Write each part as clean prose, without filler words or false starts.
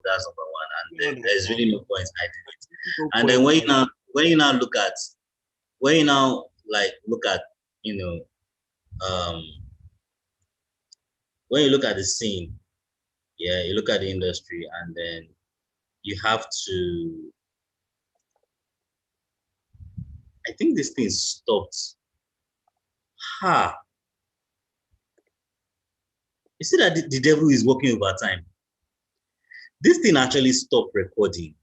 That's number one, and Yeah, there's really no point hiding it. no And point. then when you now look at you know when you look at the scene, yeah, you look at the industry, and then you have to. I think this thing stopped. Ha! You see that the devil is working overtime. This thing actually stopped recording.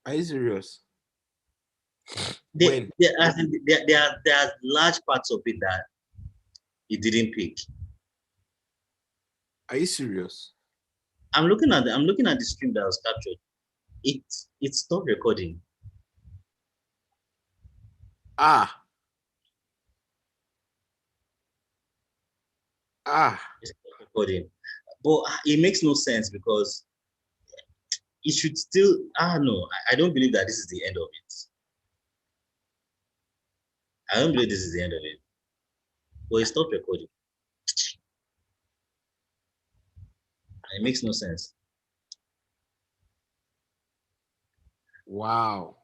Are you serious? There are large parts of it that it didn't pick. Are you serious? I'm looking at the stream that was captured. It stopped recording. Ah. It stopped recording. But it makes no sense because it should still. No, I don't believe that this is the end of it. I don't believe this is the end of it. But it stopped recording. It makes no sense. Wow.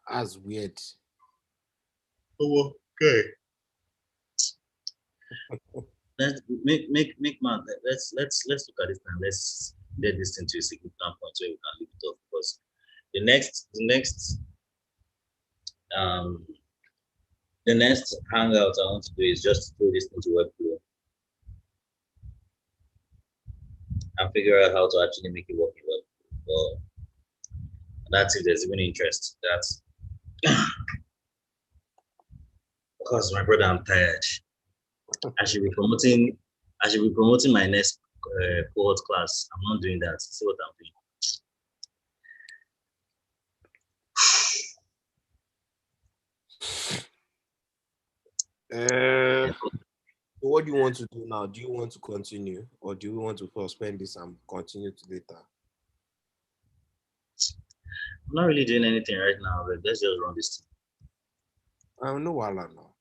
That's weird. Oh, okay. Let's make man. Let's look at this and let's get this into a significant point where we can leave it off, because um the next hangout I want to do is just to throw this into Webflow and figure out how to actually make it work in Webflow. Well, that's if there's even interest. That's because my brother, I'm tired. I should be promoting my next cohort class. I'm not doing that. See what I'm doing. So what do you want to do now? Do you want to continue, or do you want to suspend this and continue to later? I'm not really doing anything right now, but let's just run this thing. I know Wala now.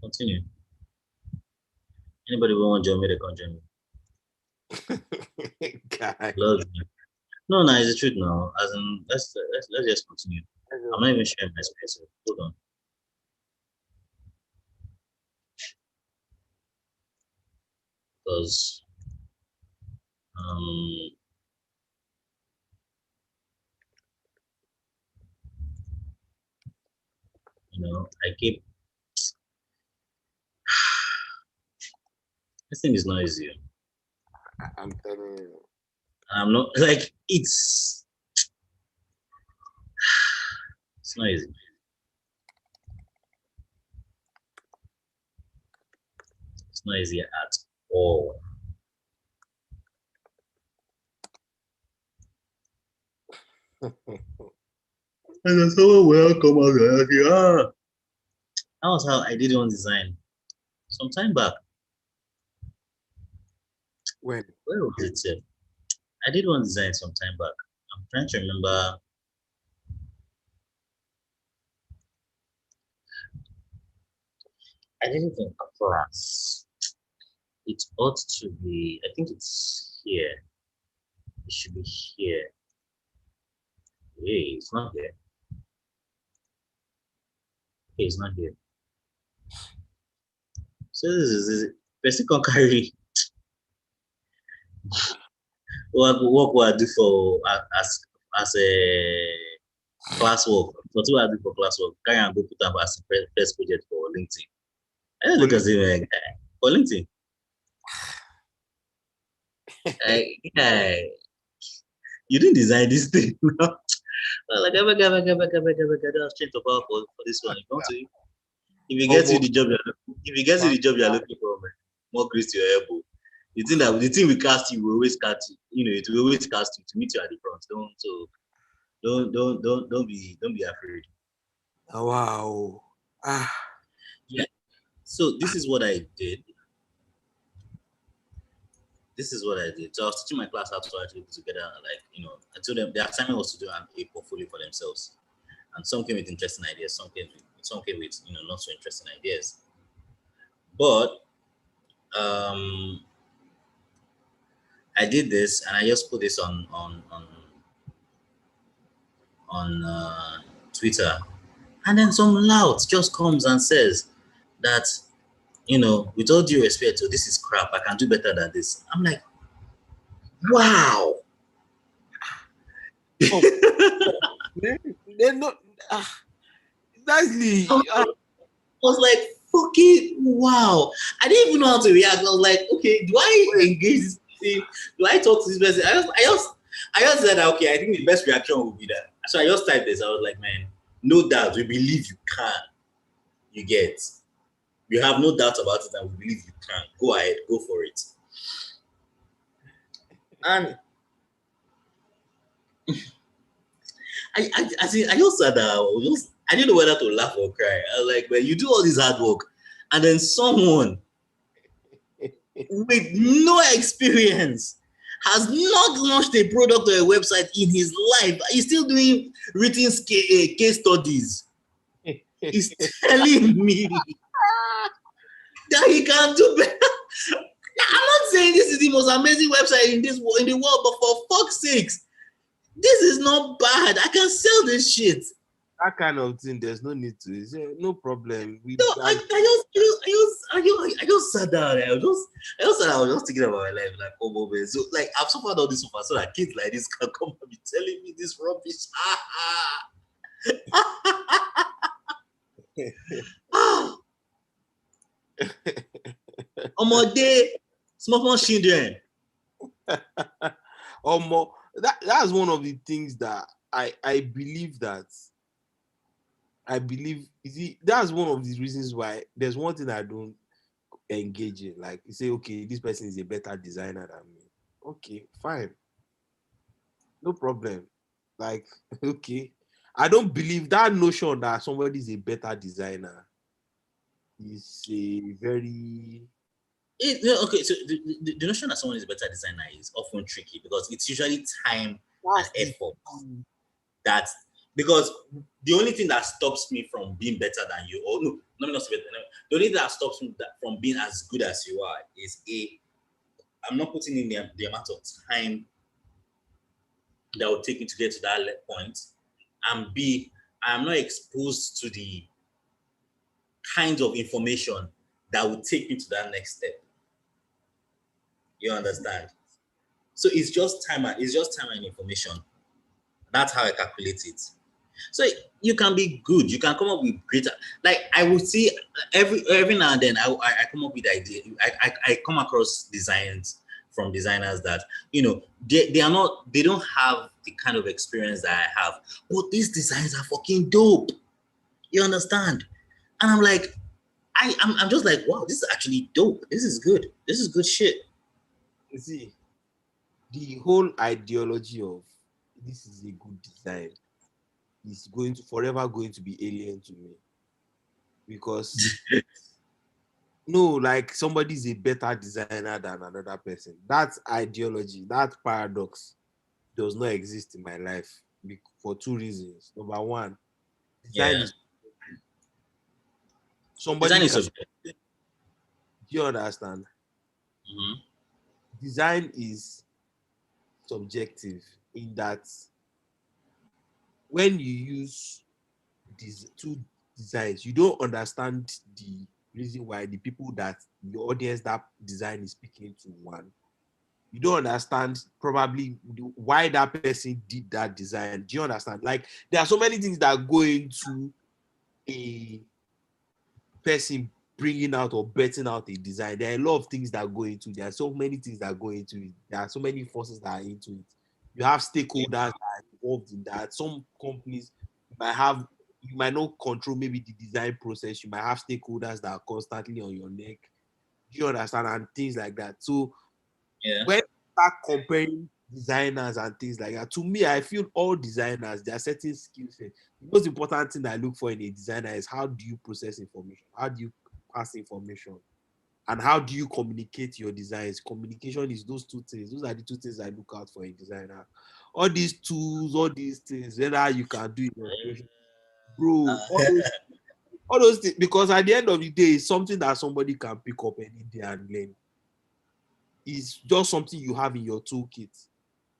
Continue. Anybody who want to join me, they can join me. Guy. No, it's the truth now. As in, let's just continue. I'm not even sharing my space. So hold on. Because I keep this thing is not easy. I'm telling you. I'm not like it's not easy. It's not easy at all. And someone will come out and that was how I did one design some time back. When? Where was it? I did one design some time back. I'm trying to remember. I did it in class. It ought to be, I think it's here. It should be here. Hey, it's not here. Okay, it's not here. So this is person can carry what I do for as a classwork. What I do for classwork, carry and go put up as a first project for LinkedIn. I don't look as if for LinkedIn. You didn't design this thing. Like I was trying to power for this one. If you get you the job, you're looking for, man, more grease to your elbow. The thing we cast you will always cast you. It will always cast you to meet you at the front. Don't be afraid. Oh, wow. Yeah. So this is what I did. So I was teaching my class how to actually put together, I told them the assignment was to do a portfolio for themselves. And some came with interesting ideas, some came with not so interesting ideas. But I did this and I just put this on Twitter, and then some lout just comes and says that, with all due respect, so this is crap. I can do better than this. I'm like, wow. They're not. Exactly. I was like, fucking wow. I didn't even know how to react. I was like, okay, do I engage this person? Do I talk to this person? I just said, okay, I think the best reaction would be that. So I just typed this. I was like, man, no doubt, we believe you can. You get. We have no doubt about it, and we believe you can. Go ahead, go for it. And I just said that I didn't know whether to laugh or cry. I was like, man, you do all this hard work, and then someone with no experience has not launched a product or a website in his life. He's still doing written case studies. He's telling me that he can do better. I'm not saying this is the most amazing website in the world, but for fuck's sakes, this is not bad. I can sell this shit. That kind of thing, there's no need to. No problem. I just sat down. I was just thinking about my life, like, oh man. So like I've suffered all this so far, so that kids like this can come and be telling me this rubbish. Small children. That's one of the things that I believe that's one of the reasons why there's one thing I don't engage in. Like, you say, okay, this person is a better designer than me. Okay, fine. No problem. Like, okay. I don't believe that notion that somebody is a better designer is a very... Okay, so the notion that someone is a better designer is often tricky because it's usually time and effort. Because the only thing that stops me from being better than you, or no, let me not say better. No, the only thing that stops me from being as good as you are is I'm not putting in the amount of time that will take me to get to that point, and B, I'm not exposed to the kinds of information that will take me to that next step. You understand? So it's just time and information. That's how I calculate it. So you can be good. You can come up with greater. Like I would see every now and then I come up with ideas. I come across designs from designers that they don't have the kind of experience that I have, but these designs are fucking dope. You understand? And I'm like, I'm just like, wow, this is actually dope. This is good. This is good shit. You see, the whole ideology of this is a good design is forever going to be alien to me, because no, like somebody's a better designer than another person. That ideology, that paradox does not exist in my life for two reasons. Number one, design is somebody design is can, subjective. do you understand? Mm-hmm. Design is subjective in that when you use these two designs, you don't understand the reason why the people that the audience that design is speaking to one. You don't understand probably why that person did that design. Do you understand? Like, there are so many things that go into a person bringing out or betting out a design. There are a lot of things that go into it. There are so many things that go into it. There are so many forces that are into it. You have stakeholders that are involved in that. Some companies you might not control maybe the design process. You might have stakeholders that are constantly on your neck. Do you understand? And things like that. So when you start comparing designers and things like that, to me, I feel all designers, there are certain skill sets. The most important thing I look for in a designer is how do you process information? How do you pass information? And how do you communicate your designs? Communication is those two things. Those are the two things I look out for a designer. All these tools, all these things, whether you can do illustration, bro, all those things, because at the end of the day, it's something that somebody can pick up any day and learn. is just something you have in your toolkit.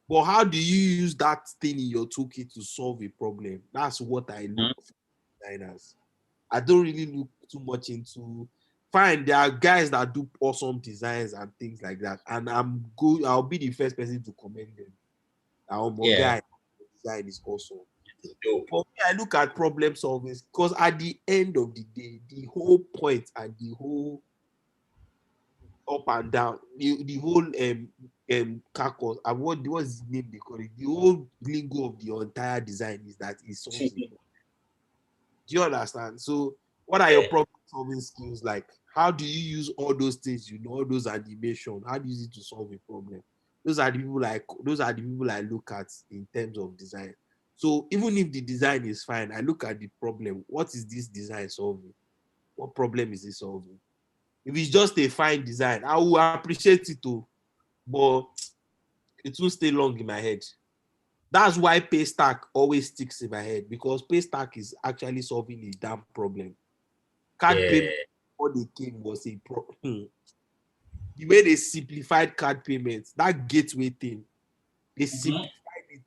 But how do you use that thing in your toolkit to solve a problem? That's what I look for designers. I don't really look too much into. Fine, there are guys that do awesome designs and things like that, and I'm good. I'll be the first person to commend them. Our Yeah. guy design is awesome. Dope. For me, I look at problem solving because at the end of the day, the whole point and the whole up and down, the whole carcass, and what's the name they call it? The whole lingo of the entire design is that it solves it. Do you understand? So, what are your Yeah. problem solving skills like? How do you use all those things, all those animation? How do you use it to solve a problem? Those are the people I look at in terms of design. So even if the design is fine, I look at the problem. What is this design solving? What problem is it solving? If it's just a fine design, I will appreciate it too, but it won't stay long in my head. That's why Paystack always sticks in my head, because Paystack is actually solving a damn problem. Card Yeah. payment before they came was a problem. The way they simplified card payments, that gateway thing, they simplified it.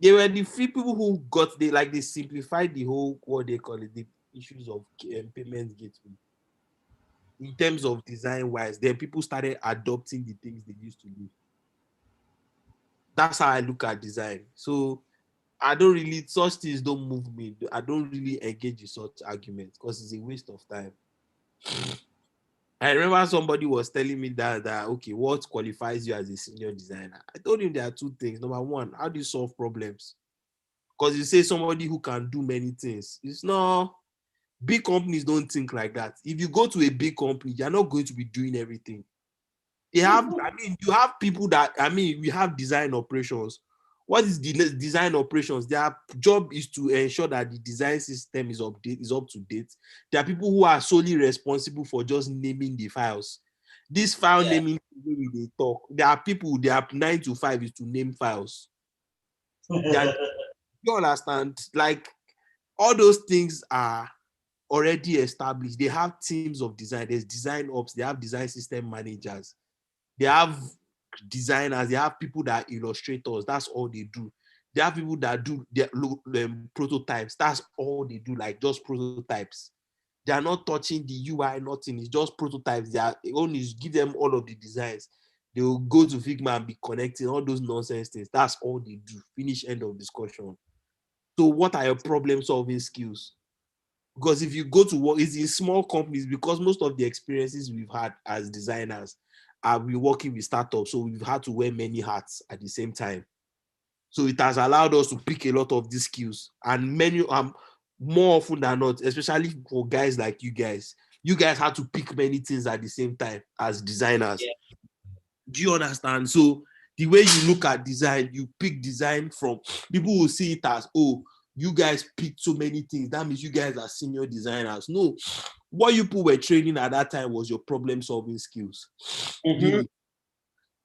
They were the few people who they simplified the whole, what they call it, the issues of payment gateway in terms of design wise. Then people started adopting the things they used to do. That's how I look at design. So I don't really, such things don't move me. I don't really engage in such arguments because it's a waste of time. I remember somebody was telling me that okay, what qualifies you as a senior designer? I told him there are two things. Number one, how do you solve problems? Because you say somebody who can do many things. It's not, big companies don't think like that. If you go to a big company, you're not going to be doing everything. You have people that, we have design operations. What is the design operations? Their job is to ensure that the design system is up to date. There are people who are solely responsible for just naming the files. This file Yeah. naming, they talk. There are people, their 9 to 5 is to name files. You understand? Like, all those things are already established. They have teams of design. There's design ops. They have design system managers. They have designers. They have people that are illustrators. That's all they do. They have people that do their prototypes. That's all they do, like just prototypes. They are not touching the UI, nothing. It's just prototypes. They are only give them all of the designs. They will go to Figma and be connecting all those nonsense things. That's all they do. Finish, end of discussion. So what are your problem solving skills? Because if you go to work, it's in small companies, because most of the experiences we've had as designers are we working with startups. So we've had to wear many hats at the same time. So it has allowed us to pick a lot of these skills. And many more often than not, especially for guys like you guys had to pick many things at the same time as designers. Yeah. Do you understand? So the way you look at design, you pick design from, people will see it as, oh, you guys picked so many things. That means you guys are senior designers. No, what you people were training at that time was your problem solving skills. Really.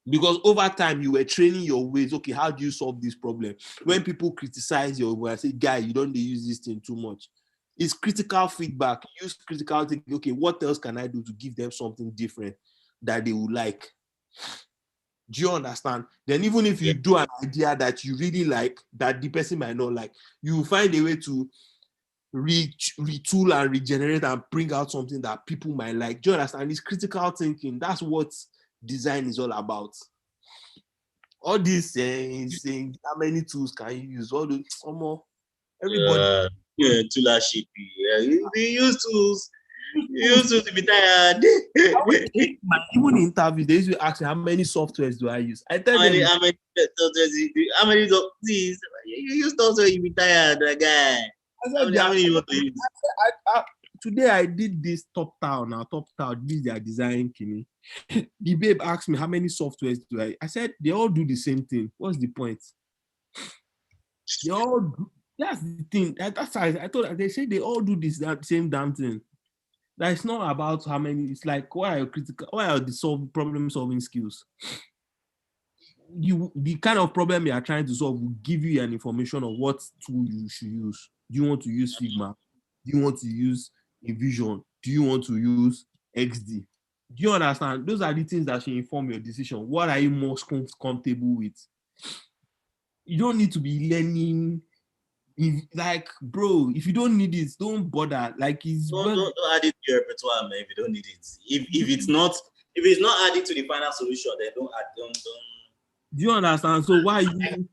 Because over time you were training your ways. Okay, how do you solve this problem? When people criticize your work, say, guy, you don't use this thing too much. It's critical feedback. Use critical thinking. Okay, what else can I do to give them something different that they would like? Do you understand? Then even if you Yeah. do an idea that you really like, that the person might not like, you will find a way to retool and regenerate and bring out something that people might like. Do you understand? It's critical thinking. That's what design is all about. All these saying how many tools can you use? All those, everybody. Yeah, tula shit. Yeah. You use tools. You use tools to be tired. Even in interviews, they usually ask me how many softwares do I use. I tell how many them, how many softwares how many of these you use software you be tired, my guy. I said, How many you want to use? today I did this top town. Now top town, this is their design kini. The babe asked me how many softwares do I said they all do the same thing. What's the point? They all do, that's the thing. That's why I thought they say they all do this that same damn thing. That it's not about how many. It's like why are the problem solving skills? The kind of problem you are trying to solve will give you an information of what tool you should use. Do you want to use Figma? Do you want to use InVision? Do you want to use XD? Do you understand? Those are the things that should inform your decision. What are you most comfortable with? You don't need to be learning. Like, bro, if you don't need it, don't bother. Like, Don't add it to your repertoire, man. If you don't need it, if it's not adding to the final solution, then don't add. Don't. Do you understand? So why you?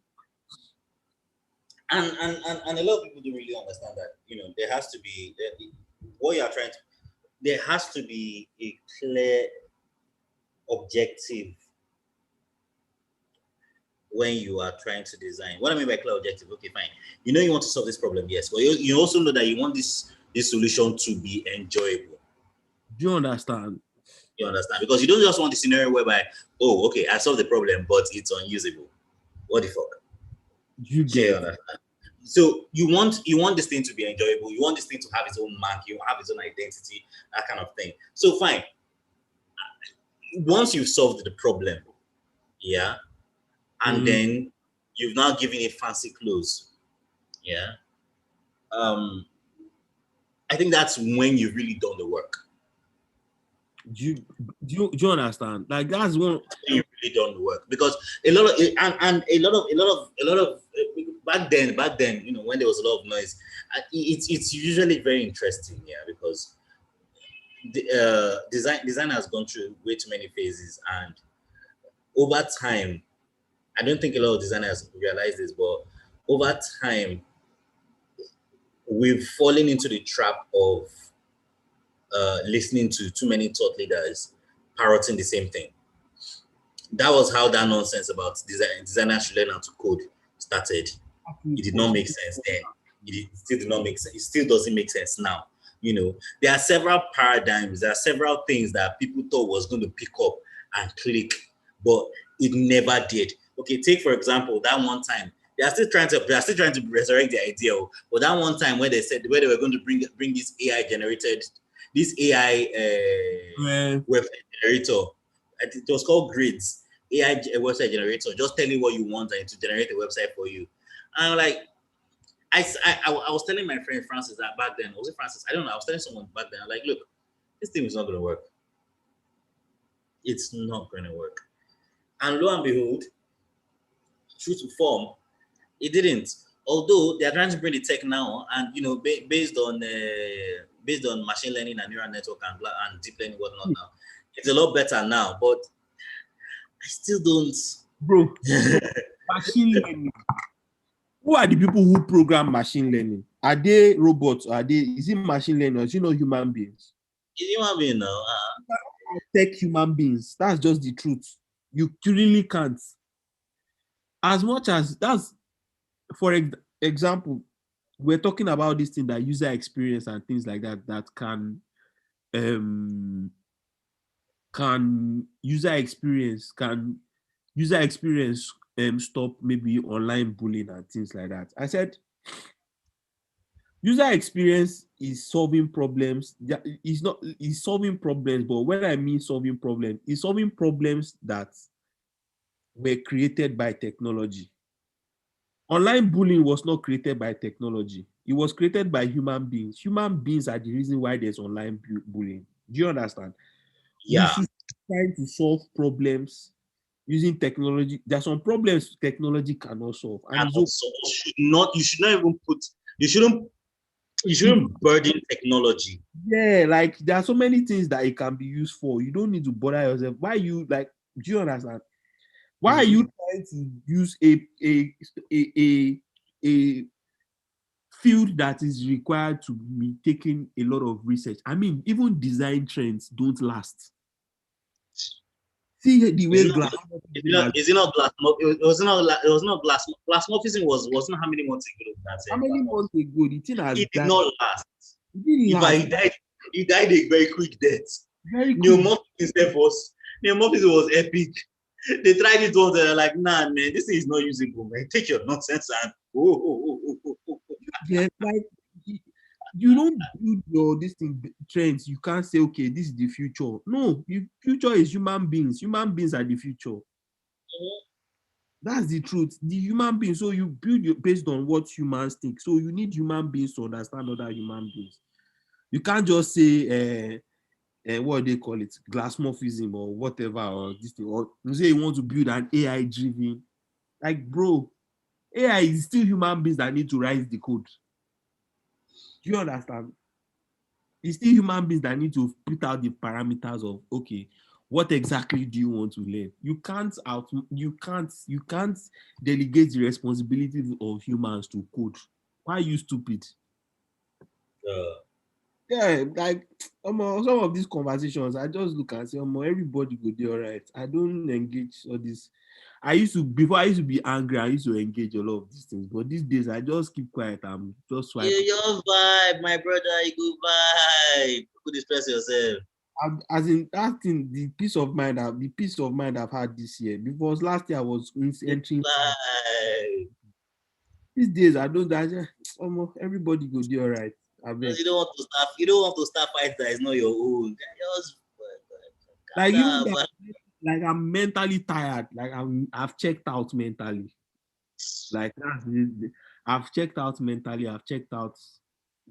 And a lot of people don't really understand that. There has to be what you are trying to. There has to be a clear objective when you are trying to design. What I mean by clear objective, okay, fine. You want to solve this problem, yes, but you also know that you want this solution to be enjoyable. Do you understand? You understand? Because you don't just want the scenario whereby, oh, okay, I solved the problem, but it's unusable. What the fuck? You get understand? So you want this thing to be enjoyable. You want this thing to have its own mark. You have its own identity, that kind of thing. So fine. Once you've solved the problem, yeah, and then you've now given it fancy clothes, yeah. I think that's when you've really done the work. Do you understand? Like, that's one you've really done the work, because a lot of back then, when there was a lot of noise, it's usually very interesting, yeah, because the design has gone through way too many phases, and over time, I don't think a lot of designers realize this, but over time, we've fallen into the trap of listening to too many thought leaders parroting the same thing. That was how that nonsense about designers should learn how to code started. It did not make sense then. It still did not make sense. It still doesn't make sense now. There are several paradigms. There are several things that people thought was going to pick up and click, but it never did. Okay, take for example that one time. They are still trying to resurrect the idea. But that one time where they were going to bring this AI generated, this AI website generator. It was called Grids, AI website generator. Just tell you what you want and to generate a website for you. And like, I was telling my friend Francis that back then. Was it Francis? I don't know. I was telling someone back then. Like, look, this thing is not going to work. It's not going to work. And lo and behold, true to form, it didn't. Although they are trying to bring the tech now, and based on machine learning and neural network and deep learning whatnot now, it's a lot better now. But I still don't, bro. Machine learning. Who are the people who program machine learning? Are they robots? Is it machine learning, or is it not human beings? It's human being now. Tech human beings. That's just the truth. You really can't. As much as that's, for example, we're talking about this thing that user experience and things like that can user experience stop maybe online bullying and things like that. I said user experience is solving problems. It's solving problems, but when I mean solving problems, it's solving problems that were created by technology. Online bullying was not created by technology. It was created by human beings. Human beings are the reason why there's online bullying. Do you understand? Yeah. We should try to solve problems using technology. There are some problems technology cannot solve. And you shouldn't burden technology. Yeah, like there are so many things that it can be used for. You don't need to bother yourself. Why you like? Do you understand? Why are you trying to use a field that is required to be taking a lot of research? I mean, even design trends don't last. See the way glass. Is it not glass? It was not glass. Glassmorphism wasn't how many months ago? How many months ago? The thing has it did not last. It he died a very quick death. Neomorphism was epic. They tried it once. They're like, nah, man, this thing is not usable, man. Take your nonsense and Yeah, like you don't build your trends. You can't say, okay, this is the future. No, the future is human beings. Human beings are the future. That's the truth. The human beings. So you build based on what humans think. So you need human beings to understand other human beings. You can't just say what they call it, glassmorphism or whatever, or this thing, or you say you want to build an AI driven, like bro, AI is still human beings that need to write the code. Do you understand? It's still human beings that need to put out the parameters of okay, what exactly do you want to learn? You can't delegate the responsibilities of humans to code. Why are you stupid? Yeah, like some of these conversations, I just look and say, everybody go do all right. I don't engage all this. Before I used to be angry, I used to engage a lot of these things. But these days, I just keep quiet. I'm just swiping. Your vibe, my brother, you go vibe. Could express yourself. As in that thing, the peace of mind I've had this year. Because last year I was entering. Vibe. These days, I don't. Everybody go do all right. I Because beg. you don't want to start. You don't want to start fight that is not your own. Just calm Like even down. that, like I'm mentally tired. Like I've checked out mentally. Like I've checked out mentally, I've checked out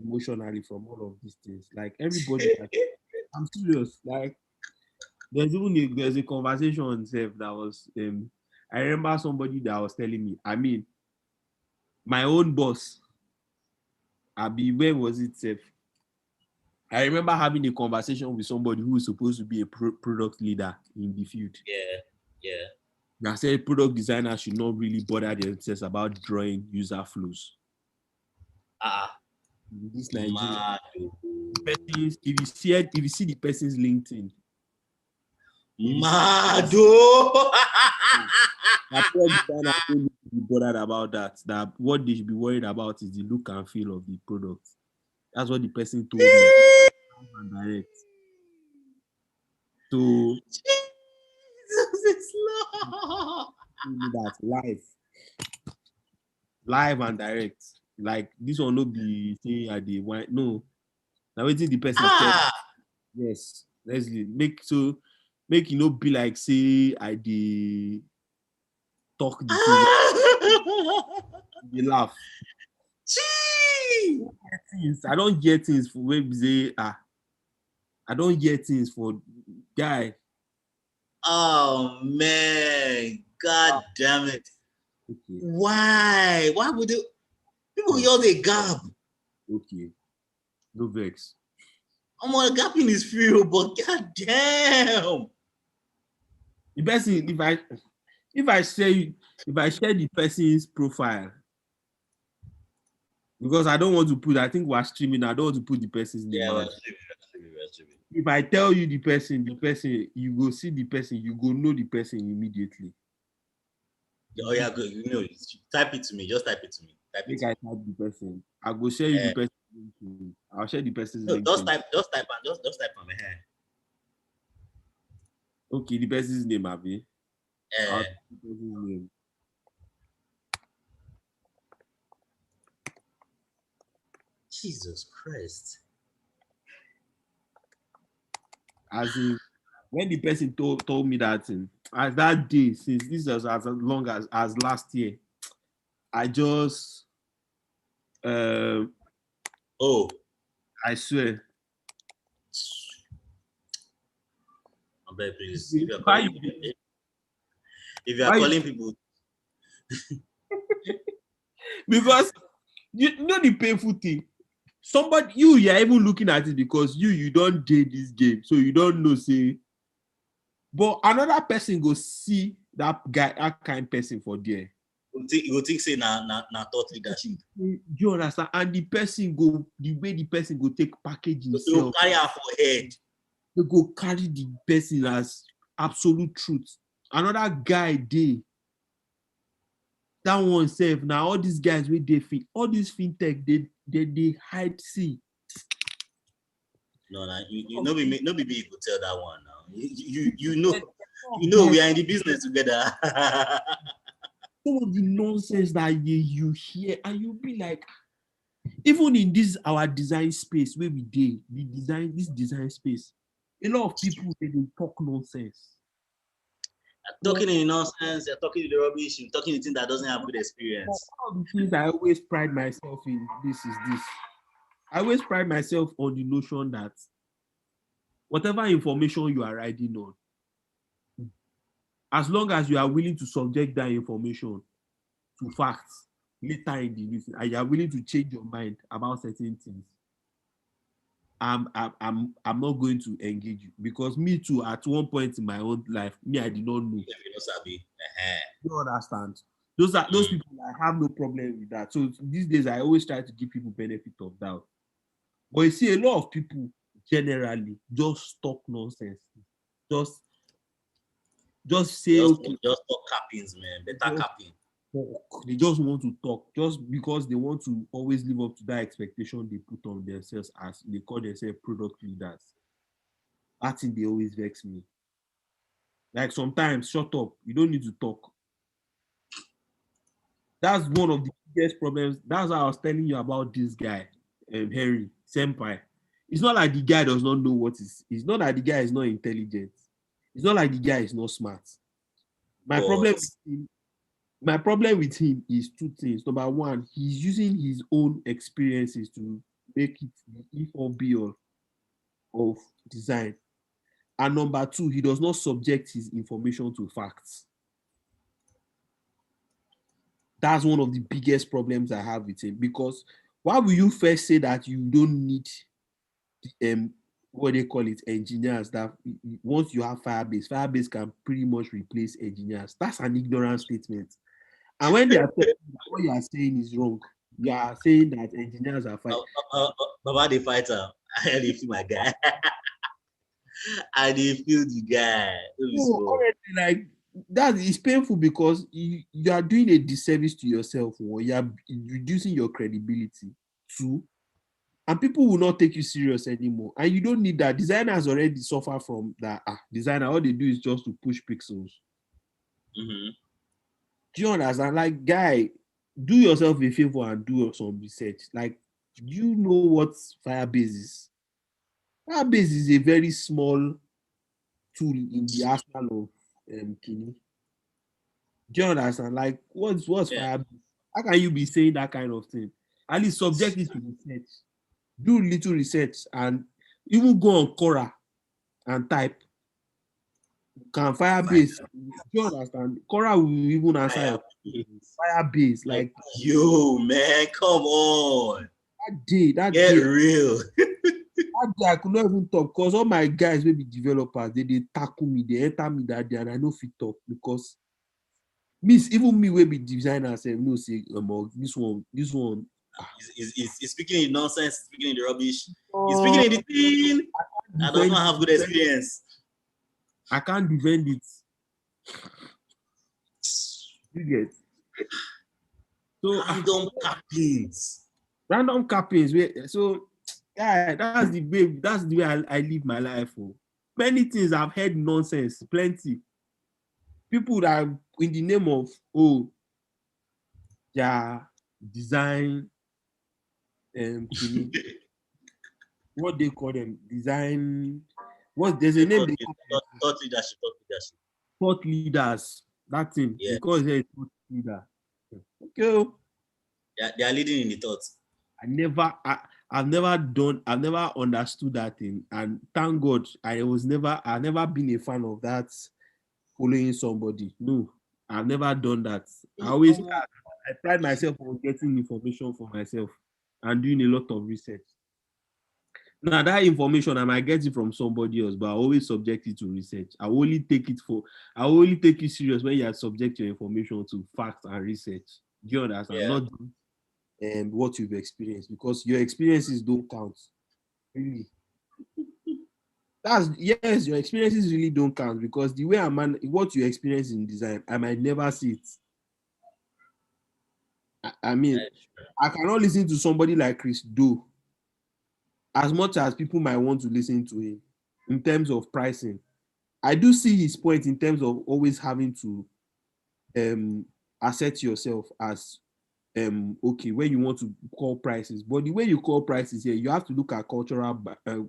emotionally from all of these things. Like everybody, I'm serious. Like there's a conversation on self that was I remember somebody that was telling me, I mean, my own boss, where was it safe? I remember having a conversation with somebody who is supposed to be a product leader in the field. Yeah. I said product designers should not really bother themselves about drawing user flows. This Nigeria, if you see the person's LinkedIn, Mado. that product designer don't need to be bothered about that. That what they should be worried about is the look and feel of the product. That's what the person told me. And direct. So Jesus is Lord. that live and direct. Like this one no be say I dey wine. No. Now waiting the person tell. Yes. Leslie, make you no be like say I dey talk the thing. You laugh. Gee. I don't get things for when say I don't get things for guy. Oh man, God damn it! Okay. Why? Why would they? People yell they gap. Okay, no vex. I'm on gapping is free, but god damn. The person, if I share the person's profile, because I don't want to put, I think we're streaming, I don't want to put the person's name out. We're streaming. If I tell you the person, you go see the person, you go know the person immediately. Oh yeah, good. Type it to me. Just type it to me. I type the person. I go share you the person. I'll share the person's link. Just type on my hand. Okay, the person's name, Abi. The person's name. Jesus Christ. As in, when the person told me that thing, as that day, since this was as long as last year, I just I swear. I beg, please. If you are calling people, because you know the painful thing. Somebody you're even looking at it because you don't date this game, so you don't know say. But another person go see that guy, that kind person for there. You go think say na thought leadership. Do you understand? And the way the person go take package himself. They go carry her for head. They go carry the person as absolute truth. Another guy dey. That one self. Now all these guys with all these fintech, they hide see. No, you know me you could tell that one now. You know we are in the business together. Some of the nonsense that you hear and you'll be like, even in this our design space where we did this design space, a lot of people they talk nonsense. You're talking in nonsense, you're talking in the rubbish, you're talking in things that doesn't have good experience. One of the things I always pride myself in this is this. I always pride myself on the notion that whatever information you are riding on, as long as you are willing to subject that information to facts later in the meeting, and you are willing to change your mind about certain things, I'm not going to engage you, because me too, at one point in my own life, me, I did not know. You understand? Those people, I have no problem with that. So these days I always try to give people benefit of doubt. But you see, a lot of people generally just talk nonsense. Just say okay. Just talk cappings, man. Better capping. They just want to talk, just because they want to always live up to that expectation they put on themselves, as they call themselves product leaders. That thing, they always vex me. Like, sometimes, shut up. You don't need to talk. That's one of the biggest problems. That's why I was telling you about this guy, Harry Senpai. It's not like the guy does not know what is. It's not like the guy is not intelligent. It's not like the guy is not smart. My problem with him is two things. Number one, he's using his own experiences to make it the if or be all of design. And number two, he does not subject his information to facts. That's one of the biggest problems I have with him, because why will you first say that you don't need what they call it, engineers, that once you have Firebase can pretty much replace engineers? That's an ignorant statement. And when they are telling you that what you are saying is wrong, you are saying that engineers are fighting. Baba the fighter, I dey feel my guy. I dey feel the guy. Honestly, like, that is painful, because you are doing a disservice to yourself, or you are reducing your credibility too, and people will not take you serious anymore. And you don't need that. Designers already suffer from that. Designer, all they do is just to push pixels. Mm-hmm. Do you understand? Like, guy, do yourself a favor and do some research. Like, do you know what Firebase is? Firebase is a very small tool in the arsenal of Kini. Do you understand? Like, what's Firebase? How can you be saying that kind of thing? At least subject it to research. Do little research, and even go on Quora and type, can Firebase? Do you understand? Quora will even answer Firebase. Like, yo, man, come on. That Get day, real. that day I could not even talk, because all my guys will be developers. They tackle me, they enter me that day, and I know fit talk, because even me will be designers and no say this one. He's speaking in nonsense, speaking in the rubbish. He's speaking in the thing. I don't have good experience. I can't defend it. You get. So random cappings. So yeah, that's the way I live my life. Many things I've heard nonsense, plenty. People that in the name of design, what they call them, design. There's a name they call them. Thought leadership. Thought leaders. That thing. Yeah. Because they're a thought leader. Okay. They are leading in the thoughts. I've never understood that thing, and thank God I've never been a fan of that, following somebody. No, I've never done that. I pride myself on getting information for myself and doing a lot of research. Now that information I might get it from somebody else, but I always subject it to research. I only take you serious when you subject your information to facts and research. Do you understand? Not what you've experienced, because your experiences don't count. Really. Yes, your experiences really don't count, because the way what you experience in design, I might never see it. I mean, I cannot listen to somebody like Chris Do as much as people might want to listen to him in terms of pricing. I do see his point in terms of always having to assert yourself as okay when you want to call prices, but the way you call prices here, you have to look at cultural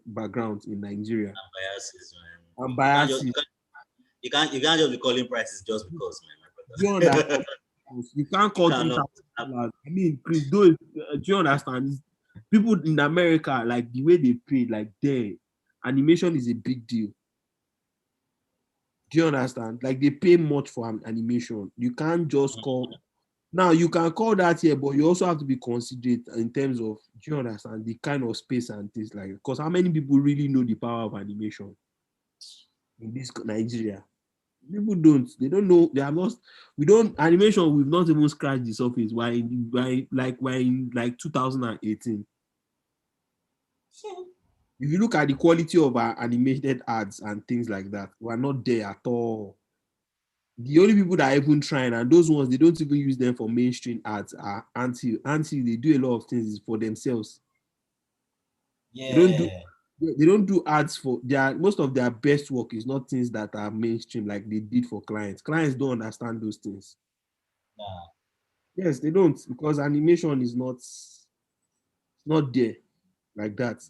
backgrounds in Nigeria and biases. You can't just be calling prices just because, man. Do you understand? You can't call things out. I mean, Chris, do you understand? People in America, like the way they pay, like animation is a big deal. Do you understand? Like they pay much for an animation. You can't just call. Now you can call that here, but you also have to be considerate in terms of, do you understand, the kind of space and things like that. Because how many people really know the power of animation in this Nigeria? People don't. They don't know. They have not. We don't animation. We've not even scratched the surface. Why in 2018. If you look at the quality of our animated ads and things like that, we're not there at all. The only people that are even trying, and those ones they don't even use them for mainstream ads, are until they do a lot of things for themselves. They don't do Yeah. they don't do ads for their most of their best work is not things that are mainstream like they did for clients. Clients don't understand those things. Nah. Yes, they don't because animation is not there like that.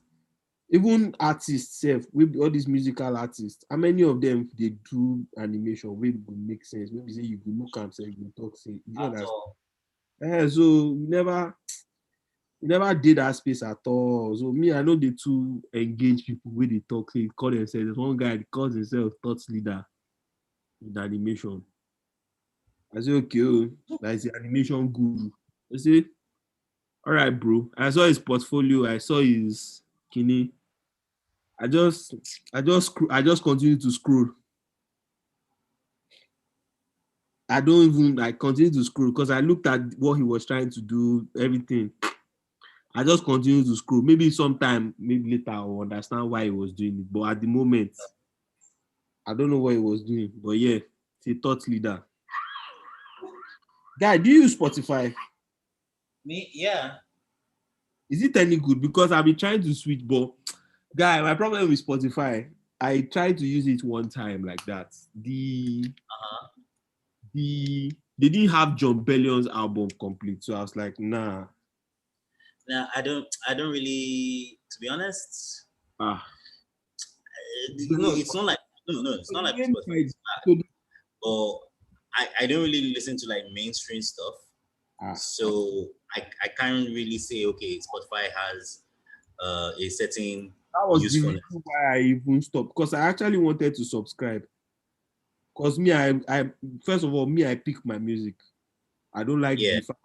Even artists self, with all these musical artists, how many of them they do animation where it go make sense? Maybe say you go look and say you go talk say, you At understand? all. So we never did that space at all. So me, I know the two engage people where they talk, say call themselves. There's one guy that calls himself thought leader in animation. I say, okay, oh, that's the animation guru. I say, all right, bro. I saw his portfolio, I saw his kidney. I just continue to scroll. I don't even I continue to scroll because I looked at what he was trying to do, everything. I just continue to scroll. Maybe sometime, maybe later I'll understand why he was doing it. But at the moment, I don't know what he was doing. But yeah, it's a thought leader. Guy, do you use Spotify? Me, yeah. Is it any good? Because I've been trying to switch, but guy, my problem with Spotify, I tried to use it one time like that. Uh-huh. They didn't have John Bellion's album complete, so I was like, nah. Now I don't really, to be honest. Ah, no, It's not like, no, it's not like Spotify so is bad, but I don't really listen to like mainstream stuff, ah, so I can't really say okay Spotify has a certain that was the reason usefulness. why I even stopped because I actually wanted to subscribe. Because me, I first of all, me, I pick my music. I don't like Yeah, the fact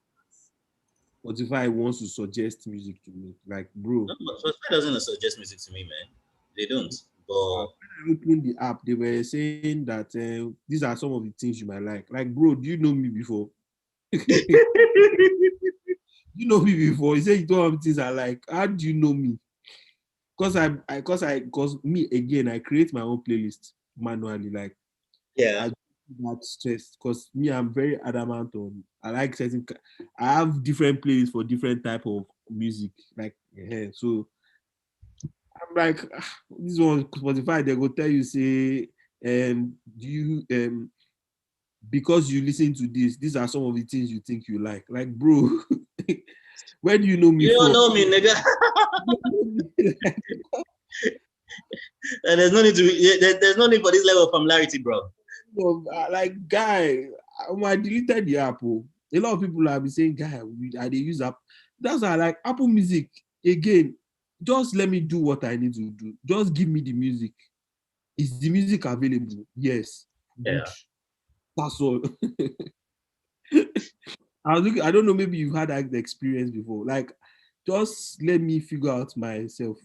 Spotify wants to suggest music to me. Like, bro, no, but Spotify doesn't suggest music to me, man. They don't. But when I opened the app, they were saying that these are some of the things you might like. Like, bro, do you know me before? You know me before. You say you don't have things I like. How do you know me? Because me again, I create my own playlist manually. Like yeah, I do not stress because me, I'm very adamant on. I like certain. I have different playlists for different type of music. Like so I'm like this one Spotify. They go tell you say, do you because you listen to this, these are some of the things you think you like. Like, bro, where do you know me you don't from? know me, nigga. And there's no need to. There's no need for this level of familiarity, bro. Like, guy, I deleted the app. Oh. A lot of people have been saying, guy, they use app. That's why I like Apple Music. Again, just let me do what I need to do. Just give me the music. Is the music available? Yes. Good. Yeah. That's all. I don't know, maybe you've had that experience before. Like, just let me figure out myself.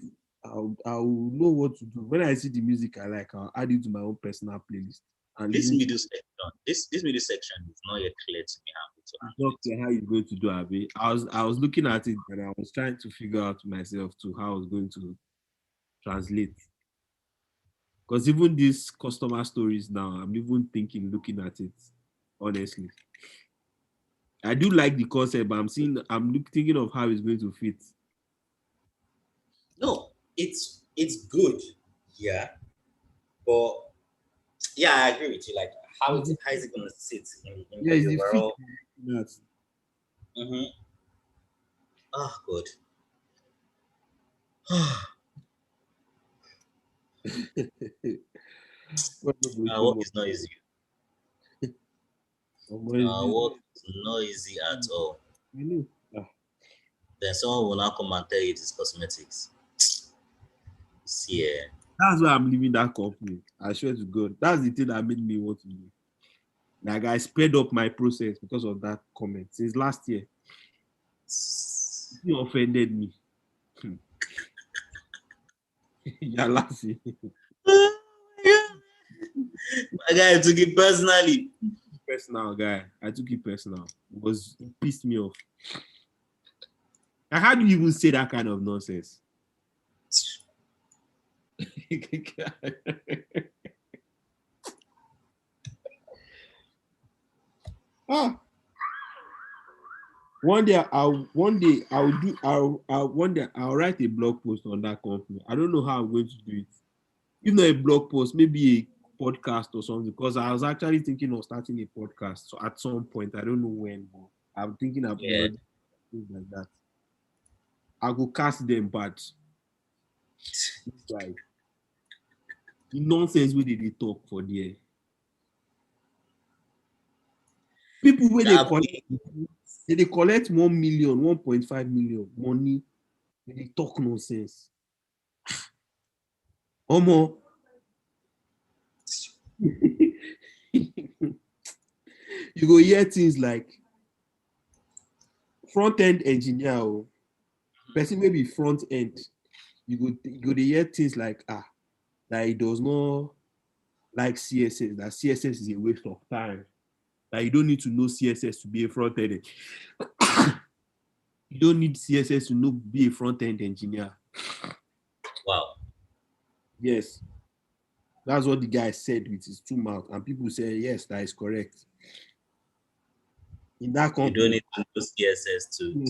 I'll know what to do. When I see the music I like, I'll add it to my own personal playlist and This listen to middle section, this middle section is not yet clear to me how to handle it. how you're going to do Abi. I was looking at it and I was trying to figure out myself to how I was going to translate. Because even these customer stories now, I'm even thinking, looking at it, honestly. I do like the concept, but thinking of how it's going to fit. No, it's good, yeah, but yeah, I agree with you. Like, how is it gonna sit in Yeah, the it's the fit. overall? Mm-hmm. Oh, good. What no go show Work more? is not easy. Work is not easy at all. I know. Ah, Then someone will now come and tell you it is cosmetics. See, yeah. That's why I'm leaving that company. I swear to God. That's the thing that made me want to leave. Like I sped up my process because of that comment since last year. It offended me. You're laughing. Oh my God. My guy took it personally. Personal guy. I took it personal. It pissed me off. Like, how do you even say that kind of nonsense? ah. One day I'll write a blog post on that company. I don't know how I'm going to do it. If not a blog post, maybe a podcast or something. Because I was actually thinking of starting a podcast. So at some point, I don't know when, but I'm thinking of Yeah. things like that. I go cast them, but it's like the nonsense where they talk for there. People where they collect 1 million, 1.5 million money, they talk nonsense. Omo. You go hear things like front-end engineer or person maybe front end. You go dey hear things like that he does not like CSS, that CSS is a waste of time. That you don't need to know CSS to be a front-end. You don't need CSS to be a front-end engineer. Wow. Yes. That's what the guy said with his two mouths. And people say, yes, that is correct. In that company. You don't need to know CSS to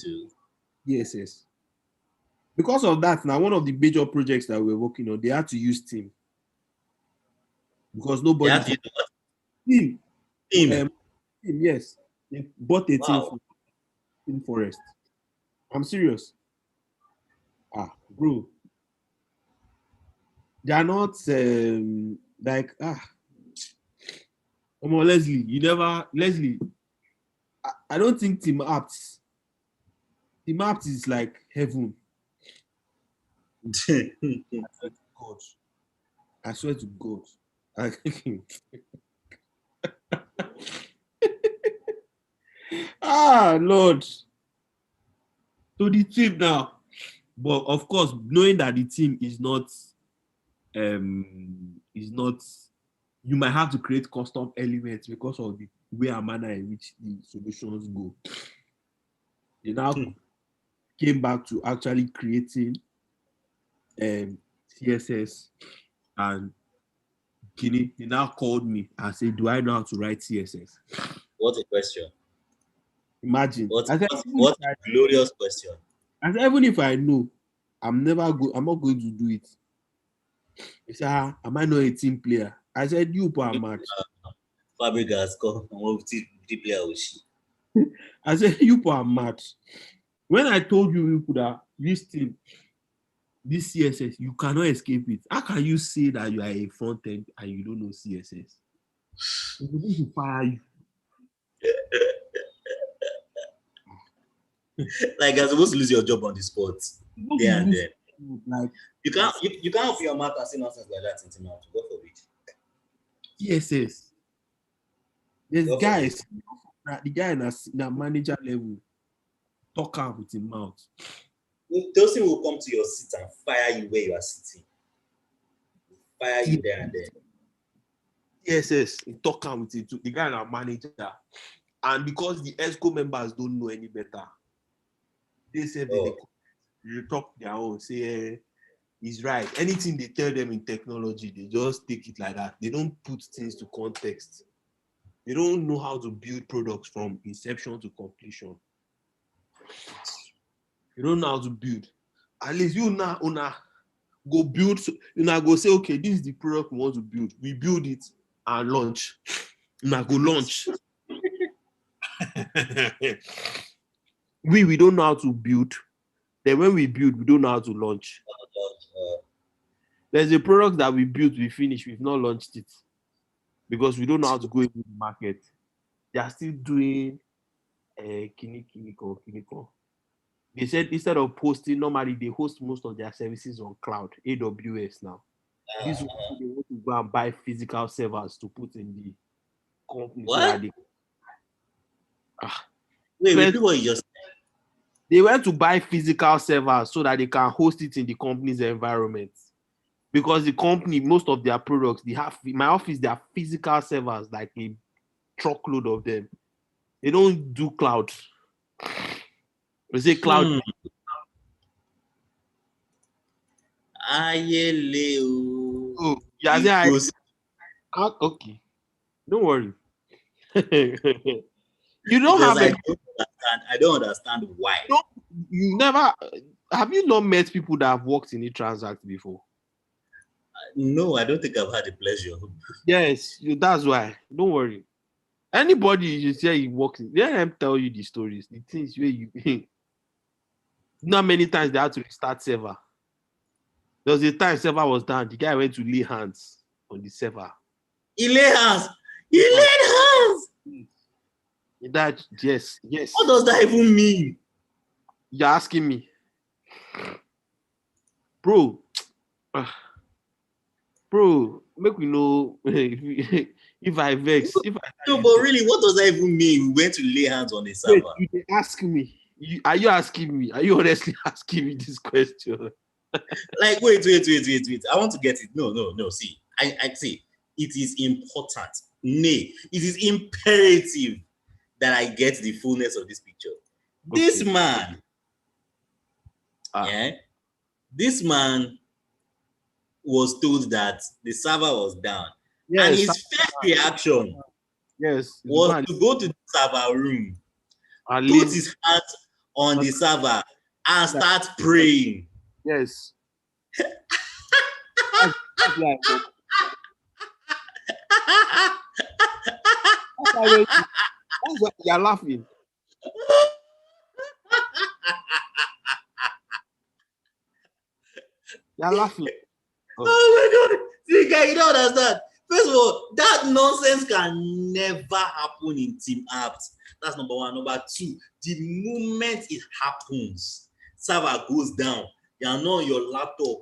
CSS. Because of that, now one of the major projects that we're working on, they had to use Team. Because nobody. You have to use what? Team. Team. Yes. They bought a Wow. team forest. I'm serious. Bro. They are not like Leslie, I don't think Team Apps is like heaven. God. I swear to God. Lord. To the team now. But of course, knowing that the team is not, you might have to create custom elements because of the way and manner in which the solutions go. They now came back to actually creating CSS and Guinea. They now called me and said, do I know how to write CSS? What a question. Imagine. What a glorious question. I said, even if I know, I'm not going to do it. He said, am I not a team player? I said, you per match. Fabregas come and team player. I said, you per match. When I told you could have this team, this CSS, you cannot escape it. How can you say that you are a front end and you don't know CSS? They're going to fire you. Like you're supposed to lose your job on the spot. There and then. Like you can't open your mouth and say nonsense like that in Timothy. Go for it. CSS. There's guys, the guy in a manager level, talk out with his mouth. Those things will come to your seat and fire you where you are sitting. Fire you there and then. Yes, he talk out with it. The guy in a manager. And because the ESCO members don't know any better, they said they talk their own, say he's right. Anything they tell them in technology, they just take it like that. They don't put things to context. They don't know how to build products from inception to completion. You don't know how to build. At least you now go build. You now go say, okay, this is the product we want to build. We build it and launch. You now go launch. we don't know how to build. Then when we build, we don't know how to launch. There's a product that we built, we finished, we've not launched it because we don't know how to go into the market. They are still doing Kiniko. They said instead of posting, normally they host most of their services on cloud, AWS now. This one they want to go and buy physical servers to put in the company so What? that they Wait, first repeat what you just they went to buy physical servers so that they can host it in the company's environment. Because the company, most of their products, they have in my office, they have physical servers, like a truckload of them. They don't do cloud. They say cloud. said. Ayele Oh, o. yeah, It goes. okay. Don't worry. You don't Because have I any. don't understand. I don't understand why. No, you never. Have you not met people that have worked in a transact before? No, I don't think I've had the pleasure. Yes, that's why. Don't worry. Anybody you say he works, let them tell you the stories, the things where you. Not many times they had to restart server. There was a time server was down. The guy went to lay hands on the server. He laid hands. He laid hands. That yes. What does that even mean? You're asking me, bro. Bro, make we know if I vex. If I No, but really, what does that even mean? We went to lay hands on the wait, server. you dey ask me. Are you asking me? Are you honestly asking me this question? Like, wait. I want to get it. No. See, I see. It is important. Nay, it is imperative that I get the fullness of this picture. This Okay. man, yeah, this man was told that the server was down, and Yes, his first reaction yes. was to go to the server room, At put least his hands on the server, and start praying. yes. That's why that's why you're laughing. You're laughing. Oh my god! See, guy, you don't understand. First of all, that nonsense can never happen in team apps. That's number one. Number two, the moment it happens, server goes down. You are not on your laptop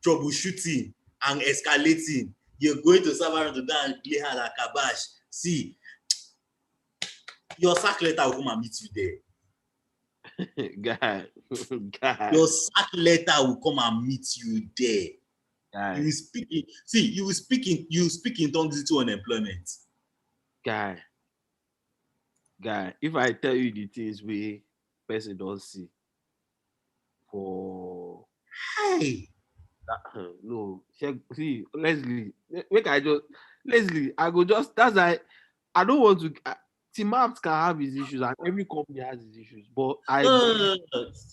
troubleshooting and escalating. You're going to server room to go and play hard at kabash. See, your sack letter will come and meet you there. Guy. Your sack letter will come and meet you there. Guy. You will speak in, see, you will speak in tongues into unemployment. Guy, if I tell you the things we person don't see for Hey, that, no, see, Leslie, make I just Leslie, I go just that's like I don't want to. Team Apps can have his issues, and every company has his issues. But no.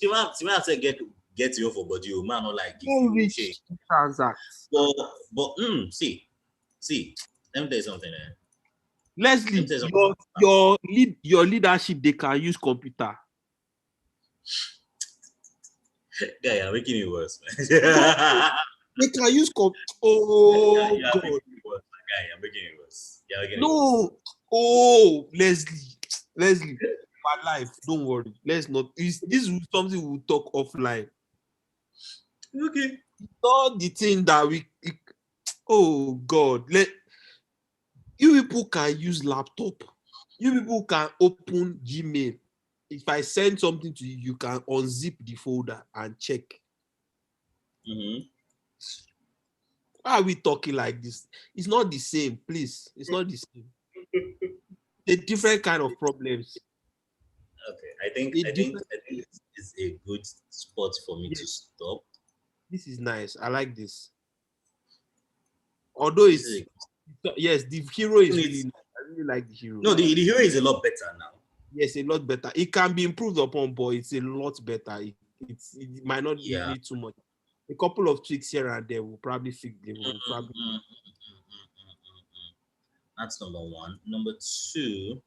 Tima said get you for body. You man not like if don't you reach transacts. but see, let me tell you something. Let me Leslie, tell you something. your leadership they can use computer. Guy, you're making it worse, man. They can use God. You're making it worse, guy. You're making it worse. You're making it worse. No. Oh, Leslie, my life. Don't worry. Let's not. This is something we'll talk offline. Okay. Not the thing that oh God, you people can use laptop. You people can open Gmail. If I send something to you, you can unzip the folder and check. Mm-hmm. Why are we talking like this? It's not the same, please. It's not the same. A different kind of problems. Okay. I think this is a good spot for me to stop. This is nice. I like this. Although yes, the hero is really nice. I really like the hero. No, the hero is a lot better now. Yes, a lot better. It can be improved upon, but it's a lot better. It might not need too much. A couple of tweaks here and there will probably fix the That's number one. Number two,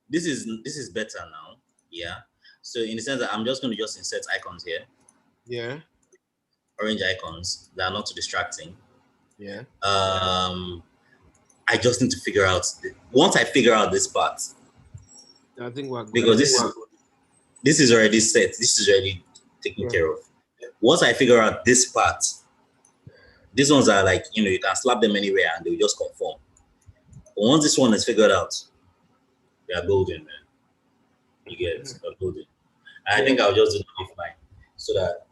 this is better now. Yeah. So in the sense that I'm just going to just insert icons here. Yeah. Orange icons that are not too distracting. Yeah. I just need to figure out once I figure out this part. I think we're good. Because this is already set. This is already taken care of. Once I figure out this part, These ones are like, you can slap them anywhere and they'll just conform. But once this one is figured out, they are golden, man. You get they're golden. And I think I'll just do that with mine, so that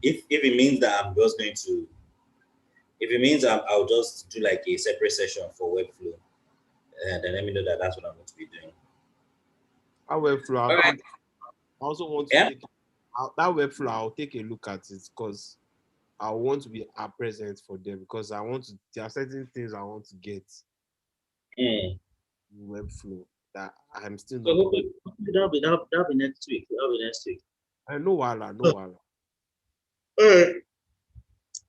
if it means that I'm just going to, if it means I'll just do like a separate session for Webflow, and then let me know that that's what I'm going to be doing. That Webflow, All right. I also want to take that Webflow. I'll take a look at it because I want to be present for them, because I want to. There are certain things I want to get in Webflow that I'm still So not. hopefully that'll be next week. That'll be next week. I know wala, no wala. All right.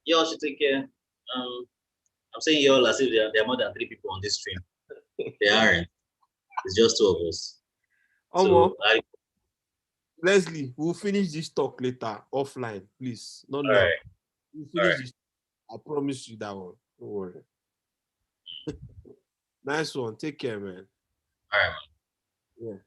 Y'all should take care. I'm saying y'all as if there are more than 3 people on this stream. They aren't. It's just 2 of us. So Leslie, we'll finish this talk later offline, please. Not now. Right. We'll finish this. I promise you that one. Don't worry. Nice one. Take care, man. All right, man. Yeah.